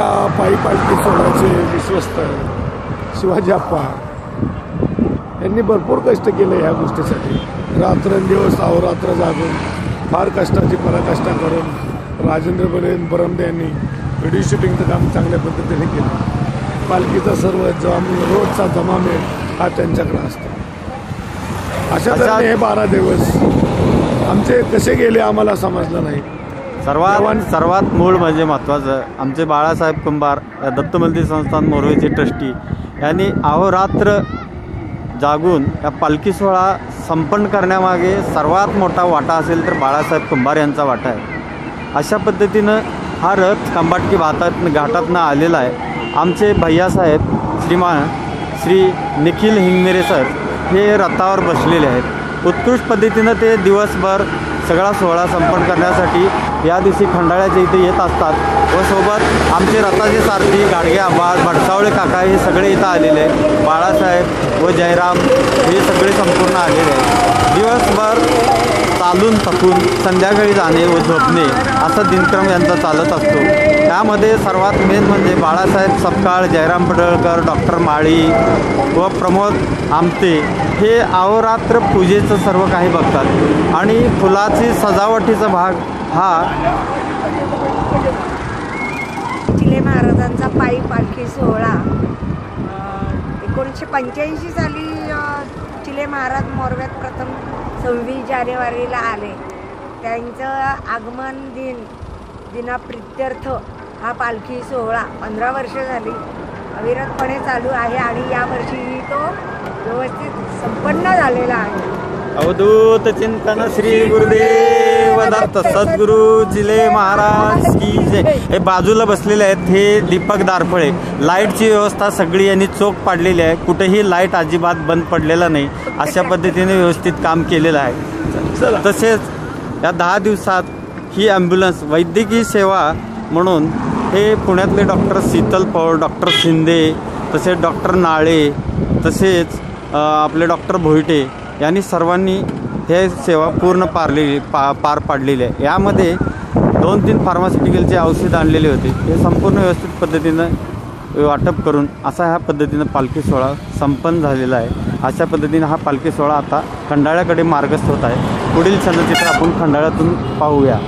या पायी पालखी सोहळ्याचे विश्वस्त शिवाजी आप्पा यांनी भरपूर कष्ट केले ह्या गोष्टीसाठी. रात्रंदिवस अहोरात्र जागून फार कष्टाची पराकाष्ठा करून राजेंद्र बरमदे यांनी व्हिडिओ शूटिंगचं काम चांगल्या पद्धतीने केलं. पालखीचा सर्व रोजचा जमामेळ हा त्यांच्याकडे असतो. अशा तऱ्हेने हे 12 दिवस आमचे कसे गेले आम्हाला समजलं नाही. सर्वात मूळ म्हणजे महत्त्वाचं, आमचे बाळासाहेब कुंभार या दत्त मंदिर संस्थान मोरवेचे ट्रस्टी यांनी अहोरात्र जागून या पालखी सोहळा संपन्न करण्यामागे सर्वात मोठा वाटा असेल तर बाळासाहेब कुंभार यांचा वाटा आहे. अशा पद्धतीनं हा रथ खंबाटकी घाटातनं आलेला आहे. आमचे भैयासाहेब श्री निखिल हिंगमिरे सर हे रथावर बसलेले आहेत. उत्कृष्ट पद्धतीनं ते दिवसभर सगळा सोहळा संपन्न करण्यासाठी या दिवशी खंडाळ्याच्या इथे येत असतात व सोबत आमचे रथाचे सारथी गाडगे आबा, भटसावळे काका हे सगळे इथं आलेले आहेत. बाळासाहेब व जयराम हे सगळे संपूर्ण आलेले आहेत. दिवसभर चालून थकून संध्याकाळी जाणे व झोपणे असा दिनक्रम यांचा चालत असतो. त्यामध्ये सर्वात मेन म्हणजे बाळासाहेब सपकाळ, जयराम पडळकर, डॉक्टर माळी व प्रमोद आमते हे अहोरात्र पूजेचं सर्व काही बघतात आणि फुलाची सजावटीचा भाग हा चिले महाराजांचा पायी पालखी सोहळा 1985 साली चिले महाराज मोरव्यात प्रथम 26 जानेवारीला आले. त्यांचं आगमन दिनाप्रित्यर्थ हा पालखी सोहळा 15 वर्ष झाली अविरतपणे चालू आहे आणि यावर्षी तो व्यवस्थित संपन्न झालेला आहे. अवधूत चिंतन श्री गुरुदेव दत्त सद्गुरू चिले महाराज की जय. हे बाजूला बसलेले आहेत हे दीपक दारफळे. लाईटची व्यवस्था सगळी यांनी चोख पाडलेली आहे. कुठेही लाईट अजिबात बंद पडलेला नाही. अशा पद्धतीने व्यवस्थित काम केलेलं आहे. तसेच या 10 दिवसात ही ॲम्ब्युलन्स वैद्यकीय सेवा म्हणून हे पुण्यातले डॉक्टर शीतल पौळ, डॉक्टर शिंदे, तसेच डॉक्टर नाळे, तसेच आपले डॉक्टर भोईटे यांनी सर्वांनी हे सेवा पूर्ण पार पाडलेली आहे. यामध्ये 2-3 फार्मास्युटिकलचे औषध आणलेले होते. हे संपूर्ण व्यवस्थित पद्धतीनं वाटप करून असा ह्या पद्धतीनं पालखी सोहळा संपन्न झालेला आहे. अशा पद्धतीनं हा पालखी सोहळा आता खंडाळ्याकडे मार्गस्थ होत आहे. पुढील चलचित्र आपण खंडाळ्यातून पाहूया.